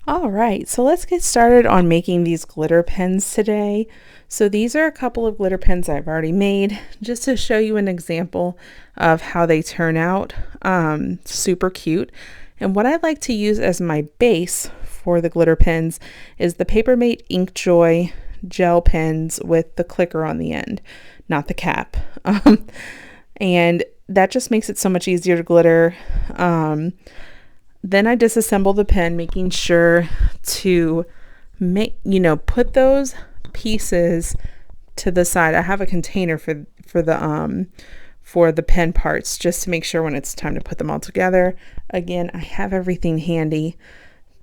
All right, so let's get started on making these glitter pens today. So these are a couple of glitter pens I've already made just to show you an example of how they turn out. Super cute. And what I like to use as my base for the glitter pens is the Papermate Ink Joy gel pens with the clicker on the end, not the cap. And that just makes it so much easier to glitter. Then I disassemble the pen, making sure to put those pieces to the side. I have a container for the pen parts just to make sure when it's time to put them all together. Again, I have everything handy.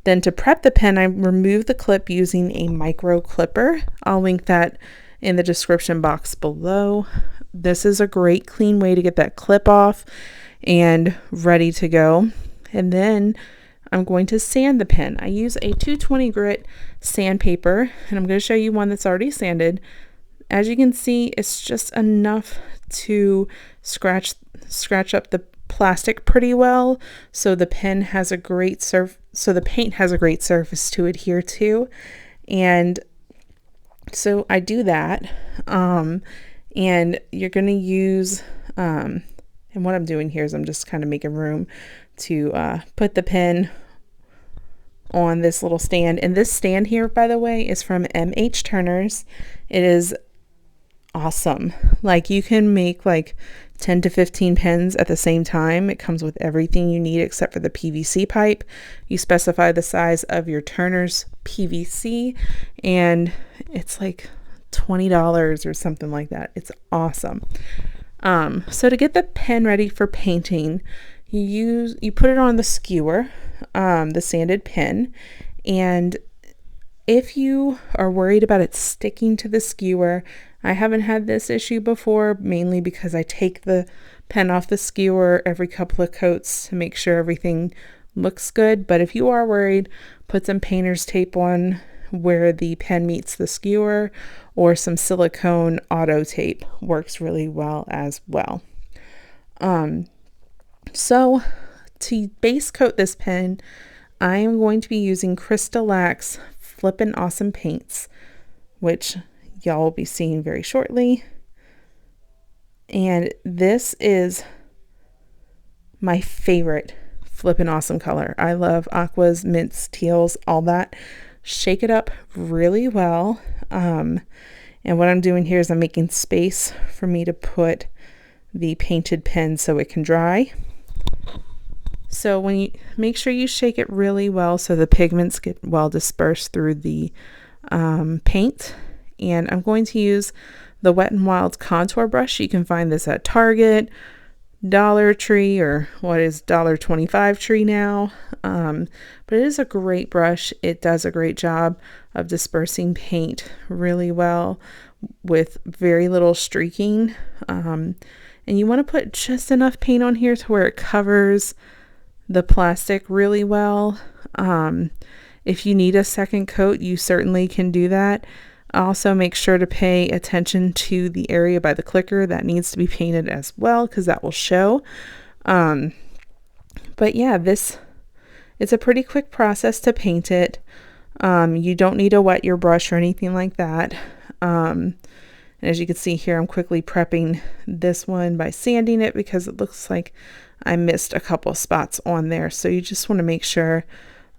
Then to prep the pen, I remove the clip using a micro clipper. I'll link that in the description box below. This is a great clean way to get that clip off and ready to go. And then I'm going to sand the pen. I use a 220 grit sandpaper, and I'm going to show you one that's already sanded. As you can see, it's just enough to scratch up the plastic pretty well, so the pen has a great the paint has a great surface to adhere to. And so I do that, and you're going to use and what I'm doing here is I'm just kind of making room to put the pen on this little stand. And this stand here, by the way, is from MH Turner's. It is awesome. Like, you can make like 10 to 15 pens at the same time. It comes with everything you need except for the PVC pipe. You specify the size of your Turner's PVC, and it's like $20 or something like that. It's awesome. So to get the pen ready for painting, you put it on the skewer, the sanded pen, and if you are worried about it sticking to the skewer, I haven't had this issue before, mainly because I take the pen off the skewer every couple of coats to make sure everything looks good. But if you are worried, put some painter's tape on where the pen meets the skewer, or some silicone auto tape works really well as well. So to base coat this pen, I am going to be using Crystalac's Flippin' Awesome paints, which y'all will be seeing very shortly. And this is my favorite Flippin' Awesome color. I love aquas, mints, teals, all that. Shake it up really well. And what I'm doing here is I'm making space for me to put the painted pen so it can dry. So when you make sure you shake it really well so the pigments get well dispersed through the paint. And I'm going to use the Wet n Wild contour brush. You can find this at Target, Dollar Tree, or what is $1.25 Tree now. But it is a great brush. It does a great job of dispersing paint really well with very little streaking. And you want to put just enough paint on here to where it covers the plastic really well. If you need a second coat, you certainly can do that. Also, make sure to pay attention to the area by the clicker that needs to be painted as well, because that will show. But yeah, it's a pretty quick process to paint it. You don't need to wet your brush or anything like that. And as you can see here, I'm quickly prepping this one by sanding it because it looks like I missed a couple of spots on there. So you just want to make sure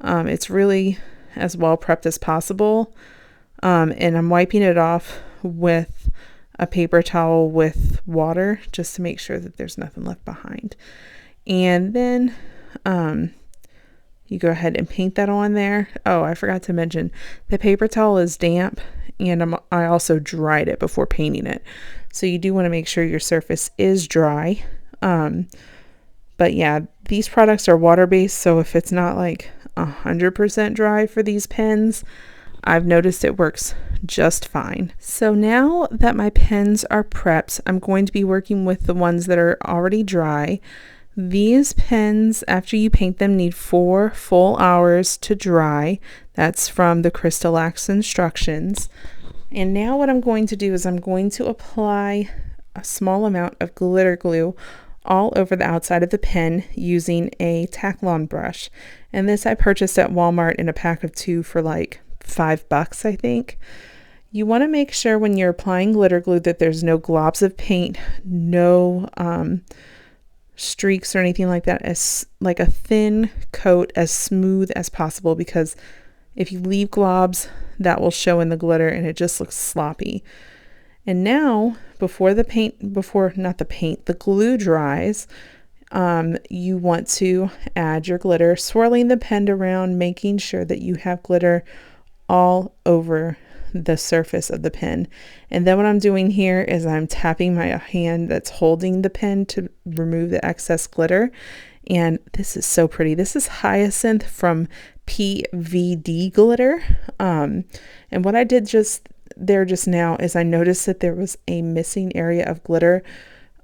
it's really as well prepped as possible. And I'm wiping it off with a paper towel with water just to make sure that there's nothing left behind. And then you go ahead and paint that on there. Oh, I forgot to mention, the paper towel is damp, and I also dried it before painting it. So you do want to make sure your surface is dry. But yeah, these products are water-based, so if it's not like 100% dry for these pens, I've noticed it works just fine. So now that my pens are prepped, I'm going to be working with the ones that are already dry. These pens, after you paint them, need 4 full hours to dry. That's from the Crystalac's instructions. And now what I'm going to do is I'm going to apply a small amount of glitter glue all over the outside of the pen using a Taklon brush. And this I purchased at Walmart in a pack of 2 for like $5, I think. You want to make sure when you're applying glitter glue that there's no globs of paint, no streaks or anything like that, as like a thin coat, as smooth as possible, because if you leave globs, that will show in the glitter and it just looks sloppy. And now, before the glue dries, you want to add your glitter, swirling the pen around, making sure that you have glitter all over the surface of the pen. And then what I'm doing here is I'm tapping my hand that's holding the pen to remove the excess glitter. And this is so pretty. This is Hyacinth from PVD Glitter. And what I did just now is I noticed that there was a missing area of glitter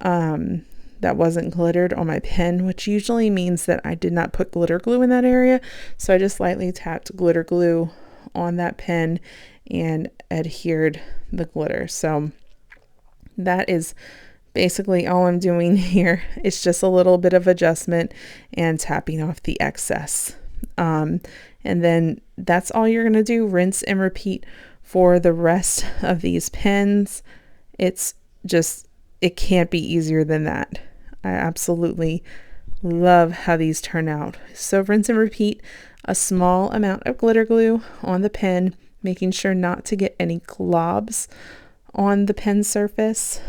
that wasn't glittered on my pen, which usually means that I did not put glitter glue in that area. So I just lightly tapped glitter glue on that pen and adhered the glitter. So that is basically all I'm doing here. It's just a little bit of adjustment and tapping off the excess. And then that's all you're going to do. Rinse and repeat for the rest of these pens. It can't be easier than that. I absolutely love how these turn out. So rinse and repeat a small amount of glitter glue on the pen, making sure not to get any globs on the pen surface.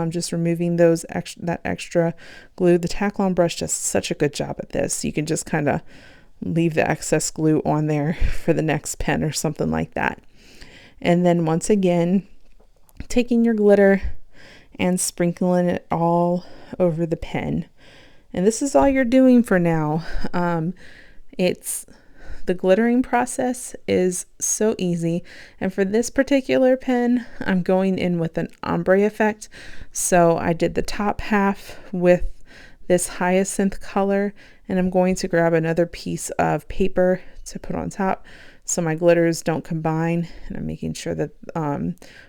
Just removing that extra glue. The Taklon brush does such a good job at this. You can just kind of leave the excess glue on there for the next pen or something like that. And then once again, taking your glitter and sprinkling it all over the pen. And this is all you're doing for now. The glittering process is so easy. And for this particular pen, I'm going in with an ombre effect. So I did the top half with this hyacinth color, and I'm going to grab another piece of paper to put on top so my glitters don't combine. And I'm making sure that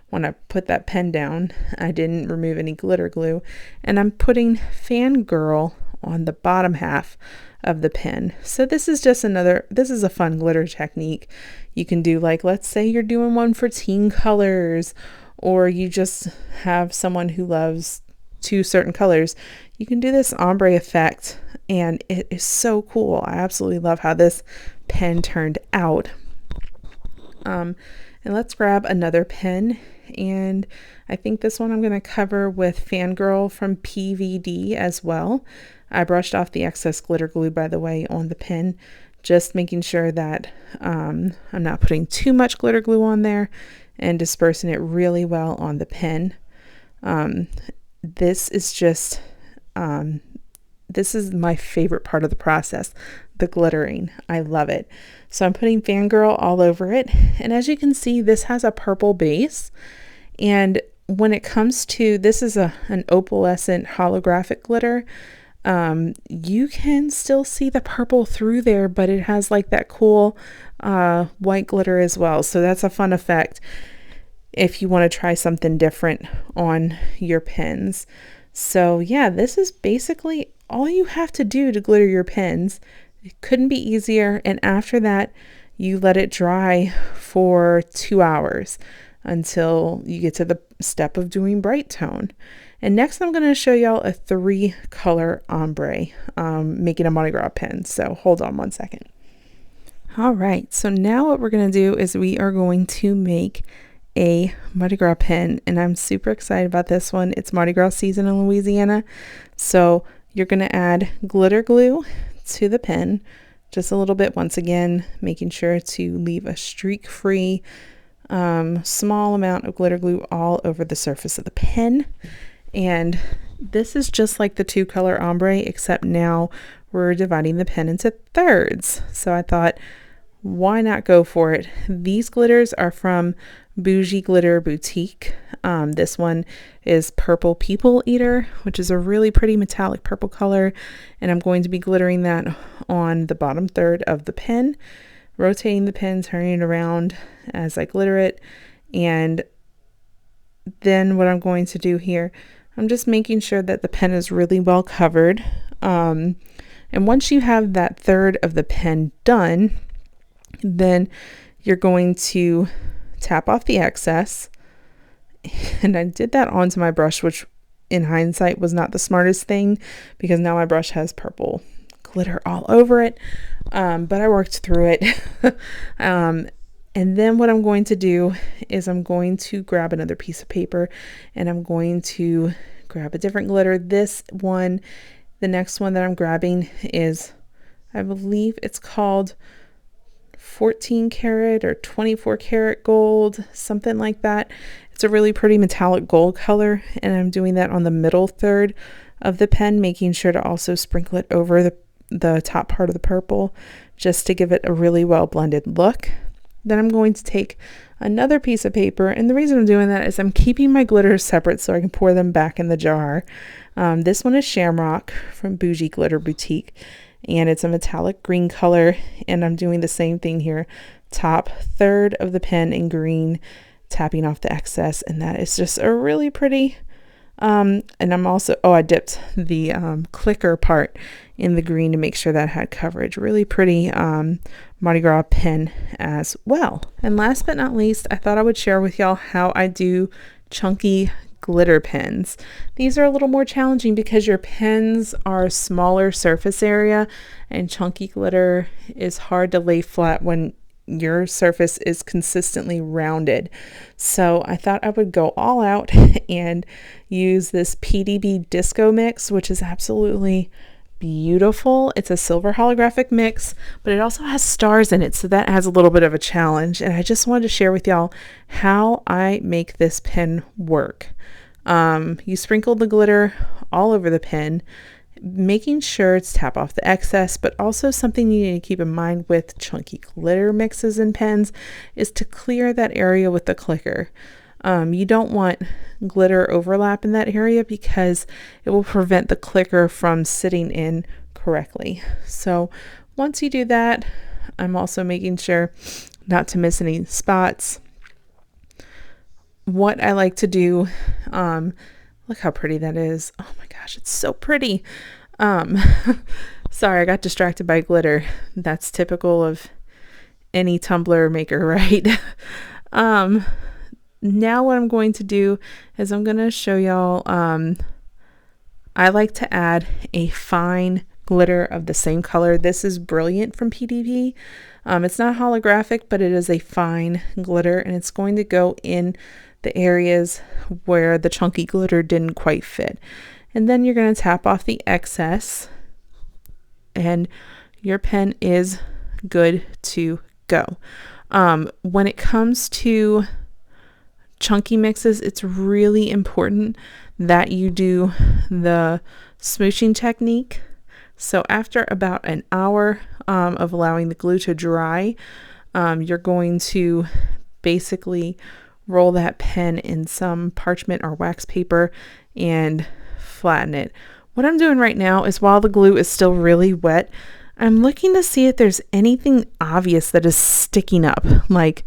when I put that pen down, I didn't remove any glitter glue. And I'm putting Fangirl on the bottom half of the pen. So this is a fun glitter technique you can do. Like, let's say you're doing one for teen colors, or you just have someone who loves 2 certain colors. You can do this ombre effect, and it is so cool. I absolutely love how this pen turned out. And let's grab another pen, and I think this one I'm going to cover with Fangirl from PVD as well. I brushed off the excess glitter glue, by the way, on the pen, just making sure that I'm not putting too much glitter glue on there, and dispersing it really well on the pen. This is my favorite part of the process, the glittering. I love it. So I'm putting Fangirl all over it. And as you can see, this has a purple base. And when it comes to, this is an opalescent holographic glitter. You can still see the purple through there, but it has like that cool white glitter as well. So that's a fun effect if you want to try something different on your pens. So yeah, this is basically all you have to do to glitter your pens. It couldn't be easier. And after that, you let it dry for 2 hours until you get to the step of doing Brite Tone. And next I'm going to show y'all a 3-color ombre, making a Mardi Gras pen. So hold on one second. All right, so now what we're going to do is we are going to make a Mardi Gras pen, and I'm super excited about this one. It's Mardi Gras season in Louisiana, so you're going to add glitter glue to the pen, just a little bit, once again, making sure to leave a streak-free small amount of glitter glue all over the surface of the pen. And this is just like the 2-color ombre, except now we're dividing the pen into thirds. So I thought, why not go for it? These glitters are from Bougie Glitter Boutique. This one is Purple People Eater, which is a really pretty metallic purple color, and I'm going to be glittering that on the bottom third of the pen, rotating the pen, turning it around as I glitter it. And then what I'm going to do here, I'm just making sure that the pen is really well covered. And once you have that third of the pen done, then you're going to tap off the excess. And I did that onto my brush, which in hindsight was not the smartest thing, because now my brush has purple glitter all over it. But I worked through it. And then what I'm going to do is I'm going to grab another piece of paper, and I'm going to grab a different glitter. This one, the next one that I'm grabbing is, I believe it's called 14 karat or 24 karat gold, something like that. It's a really pretty metallic gold color, and I'm doing that on the middle third of the pen, making sure to also sprinkle it over the top part of the purple, just to give it a really well blended look. Then I'm going to take another piece of paper, and the reason I'm doing that is I'm keeping my glitters separate so I can pour them back in the jar. This one is Shamrock from Bougie Glitter Boutique, and it's a metallic green color, and I'm doing the same thing here. Top third of the pen in green, tapping off the excess, and that is just a really pretty, and I'm also, I dipped the clicker part in the green to make sure that had coverage. Really pretty Mardi Gras pen as well. And last but not least, I thought I would share with y'all how I do chunky glitter pens. These are a little more challenging because your pens are a smaller surface area, and chunky glitter is hard to lay flat when your surface is consistently rounded. So I thought I would go all out and use this PDB Disco Mix, which is absolutely beautiful. It's a silver holographic mix, but it also has stars in it, so that adds a little bit of a challenge. And I just wanted to share with y'all how I make this pen work. You sprinkle the glitter all over the pen, making sure to tap off the excess, but also something you need to keep in mind with chunky glitter mixes and pens is to clear that area with the clicker. You don't want glitter overlap in that area because it will prevent the clicker from sitting in correctly. So once you do that, I'm also making sure not to miss any spots. What I like to do, look how pretty that is. Oh my gosh, it's so pretty. Sorry, I got distracted by glitter. That's typical of any tumbler maker, right? Now what I'm going to do is I'm going to show y'all, I like to add a fine glitter of the same color. This is Brilliant from PDB. It's not holographic, but it is a fine glitter, and it's going to go in the areas where the chunky glitter didn't quite fit. And then you're going to tap off the excess, and your pen is good to go. When it comes to chunky mixes, it's really important that you do the smooshing technique. So after about an hour of allowing the glue to dry, you're going to basically roll that pen in some parchment or wax paper and flatten it. What I'm doing right now is, while the glue is still really wet, I'm looking to see if there's anything obvious that is sticking up, like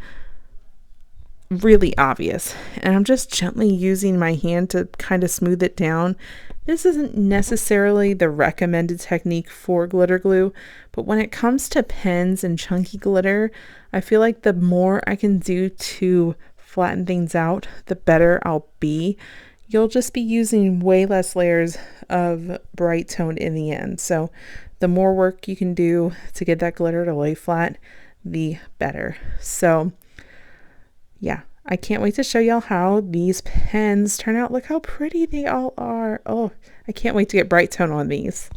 really obvious, and I'm just gently using my hand to kind of smooth it down. This isn't necessarily the recommended technique for glitter glue, but when it comes to pens and chunky glitter, I feel like the more I can do to flatten things out, the better I'll be. You'll just be using way less layers of Brite Tone in the end. So the more work you can do to get that glitter to lay flat, the better. So yeah, I can't wait to show y'all how these pens turn out. Look how pretty they all are. Oh, I can't wait to get Brite Tone on these.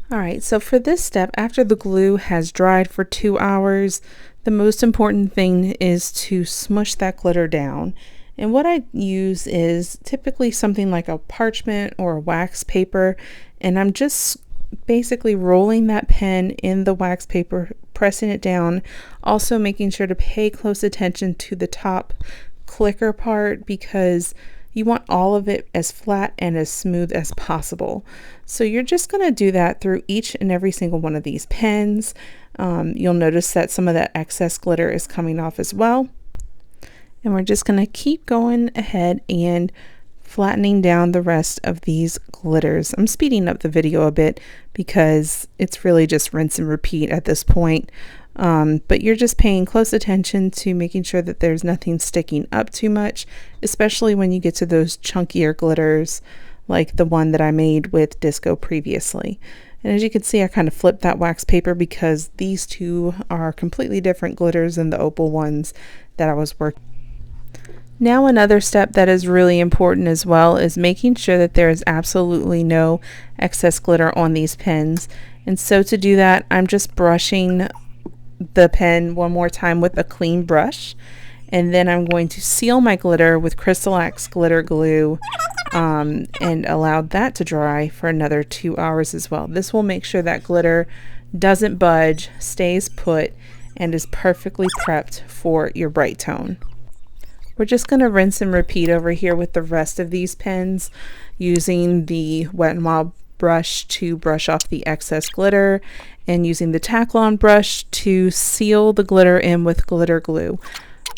All right, so for this step, after the glue has dried for 2 hours, the most important thing is to smush that glitter down. And what I use is typically something like a parchment or a wax paper, and I'm just basically rolling that pen in the wax paper, pressing it down, also making sure to pay close attention to the top clicker part because you want all of it as flat and as smooth as possible. So you're just going to do that through each and every single one of these pens. You'll notice that some of that excess glitter is coming off as well. And we're just going to keep going ahead and flattening down the rest of these glitters. I'm speeding up the video a bit because it's really just rinse and repeat at this point. But you're just paying close attention to making sure that there's nothing sticking up too much, especially when you get to those chunkier glitters like the one that I made with Disco previously. And as you can see, I kind of flipped that wax paper because these two are completely different glitters than the opal ones that I was working. Now another step that is really important as well is making sure that there is absolutely no excess glitter on these pens. And so to do that, I'm just brushing the pen one more time with a clean brush, and then I'm going to seal my glitter with Crystalac's glitter glue and allow that to dry for another 2 hours as well. This will make sure that glitter doesn't budge, stays put, and is perfectly prepped for your Brite Tone. We're just going to rinse and repeat over here with the rest of these pens, using the Wet n Wild brush to brush off the excess glitter and using the Taklon brush to seal the glitter in with glitter glue.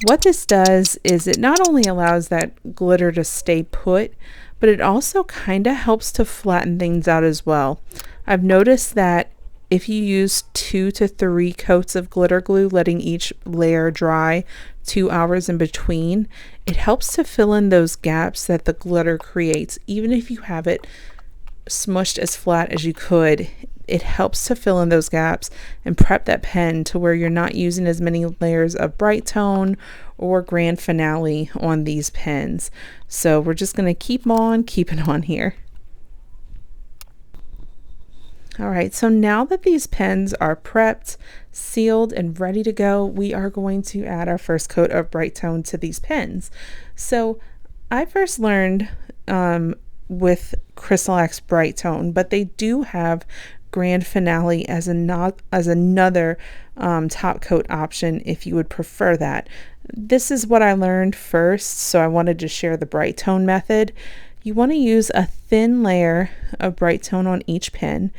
What this does is it not only allows that glitter to stay put, but it also kind of helps to flatten things out as well. I've noticed that if you use 2 to 3 coats of glitter glue, letting each layer dry 2 hours in between, it helps to fill in those gaps that the glitter creates. Even if you have it smushed as flat as you could, it helps to fill in those gaps and prep that pen to where you're not using as many layers of Brite Tone or Grand Finale on these pens. So we're just going to keep on keeping on here. All right, so now that these pens are prepped, sealed, and ready to go, we are going to add our first coat of Brite Tone to these pens. So I first learned with Crystalac's Brite Tone, but they do have Grand Finale as another top coat option if you would prefer that. This is what I learned first, so I wanted to share the Brite Tone method. You want to use a thin layer of Brite Tone on each pen,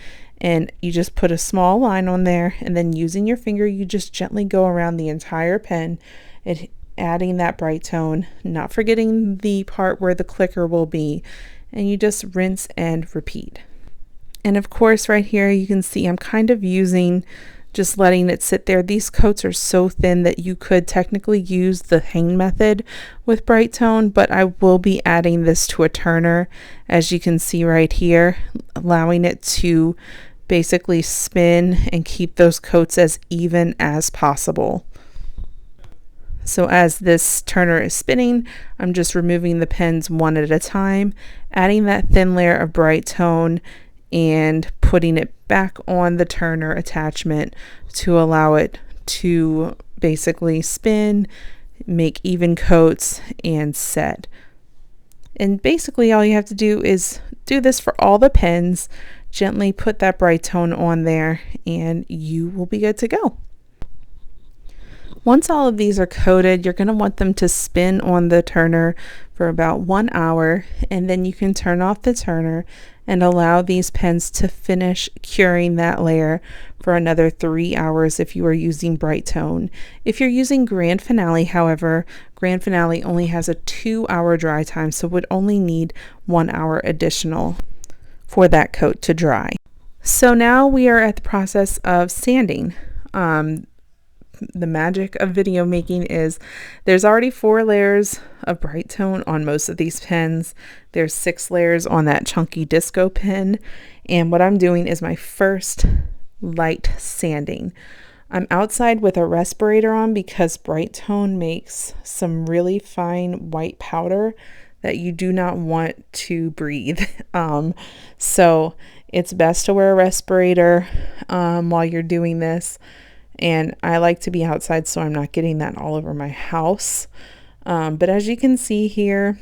and you just put a small line on there, and then using your finger you just gently go around the entire pen and adding that Brite Tone, not forgetting the part where the clicker will be, and you just rinse and repeat. And of course right here you can see I'm kind of using, just letting it sit there. These coats are so thin that you could technically use the hang method with Brite Tone, but I will be adding this to a turner, as you can see right here, allowing it to basically spin and keep those coats as even as possible. So as this turner is spinning, I'm just removing the pens one at a time, adding that thin layer of Brite Tone and putting it back on the turner attachment to allow it to basically spin, make even coats, and set. And basically all you have to do is do this for all the pens, gently put that Brite Tone on there, and you will be good to go. Once all of these are coated, you're going to want them to spin on the turner for about 1 hour, and then you can turn off the turner and allow these pens to finish curing that layer for another 3 hours if you are using Brite Tone. If you're using Grand Finale, however, Grand Finale only has a 2-hour dry time, so would only need 1 hour additional for that coat to dry. So now we are at the process of sanding. The magic of video making is there's already 4 layers of Brite Tone on most of these pens. There's 6 layers on that chunky Disco pen, and what I'm doing is my first light sanding. I'm outside with a respirator on because Brite Tone makes some really fine white powder that you do not want to breathe. So it's best to wear a respirator while you're doing this. And I like to be outside so I'm not getting that all over my house. But as you can see here,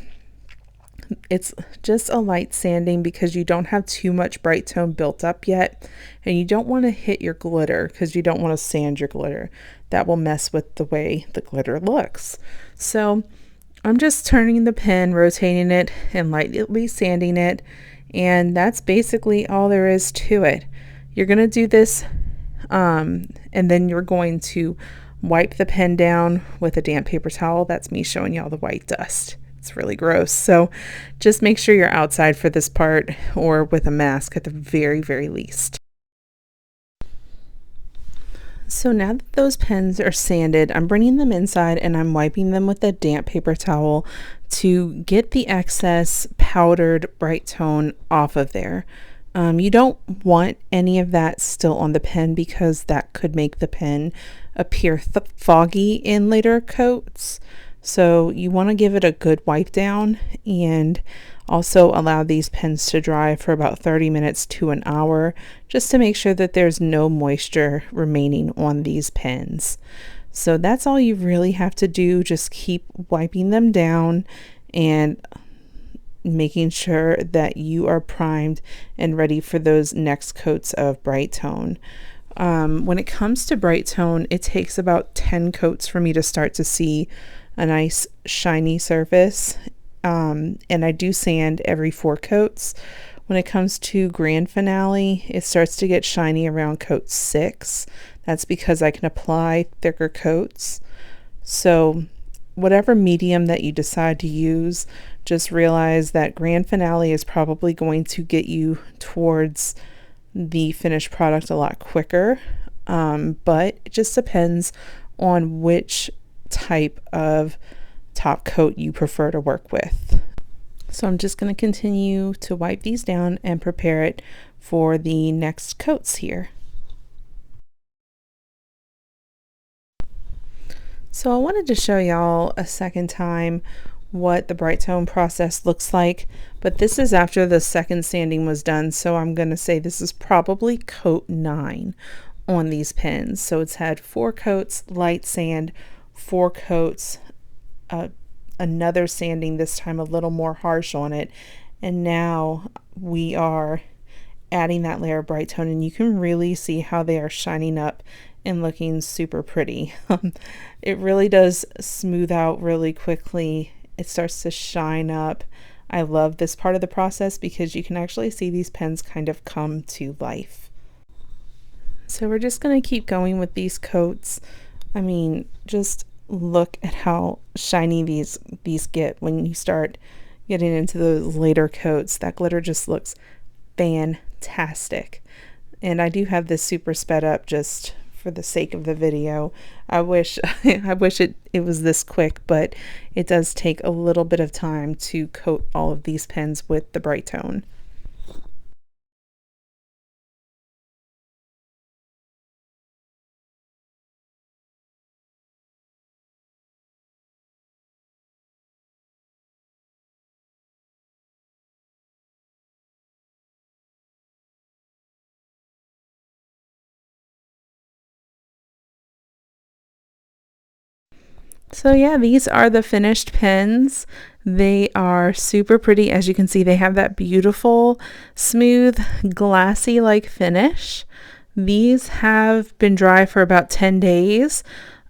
it's just a light sanding because you don't have too much Brite Tone built up yet. And you don't want to hit your glitter because you don't want to sand your glitter. That will mess with the way the glitter looks. So I'm just turning the pen, rotating it, and lightly sanding it. And that's basically all there is to it. You're going to do this and then you're going to wipe the pen down with a damp paper towel. That's me showing y'all the white dust. It's really gross. So just make sure you're outside for this part, or with a mask at the very, very least. So now that those pens are sanded, I'm bringing them inside and I'm wiping them with a damp paper towel to get the excess powdered Brite Tone off of there. You don't want any of that still on the pen because that could make the pen appear foggy in later coats. So you want to give it a good wipe down, and also allow these pens to dry for about 30 minutes to an hour, just to make sure that there's no moisture remaining on these pens. So that's all you really have to do. Just keep wiping them down and making sure that you are primed and ready for those next coats of Brite Tone. When it comes to Brite Tone, it takes about 10 coats for me to start to see a nice shiny surface. And I do sand every 4 coats. When it comes to grand finale, it starts to get shiny around coat 6. That's because I can apply thicker coats. So whatever medium that you decide to use, just realize that grand finale is probably going to get you towards the finished product a lot quicker. But it just depends on which type of top coat you prefer to work with. So I'm just going to continue to wipe these down and prepare it for the next coats here. So I wanted to show y'all a second time what the Brite Tone process looks like, but this is after the second sanding was done, so I'm going to say this is probably coat 9 on these pens. So it's had 4 coats, light sand, 4 coats, another sanding, this time a little more harsh on it, and now we are adding that layer of Brite Tone, and you can really see how they are shining up and looking super pretty. It really does smooth out really quickly. It starts to shine up. I love this part of the process because you can actually see these pens kind of come to life. So we're just going to keep going with these coats. I mean, just look at how shiny these get when you start getting into those later coats. That glitter just looks fantastic. And I do have this super sped up just for the sake of the video. I wish it was this quick, but it does take a little bit of time to coat all of these pens with the Brite Tone. So yeah, these are the finished pens. They are super pretty. As you can see, they have that beautiful, smooth, glassy-like finish. These have been dry for about 10 days.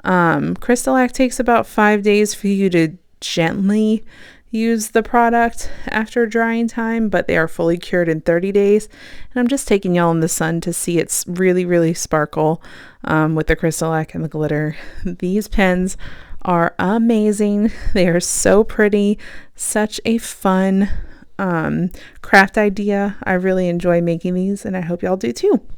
Crystalac takes about 5 days for you to gently use the product after drying time, but they are fully cured in 30 days. And I'm just taking y'all in the sun to see it's really, really sparkle with the Crystalac and the glitter. These pens are amazing. They are so pretty, such a fun craft idea. I really enjoy making these, and I hope y'all do too.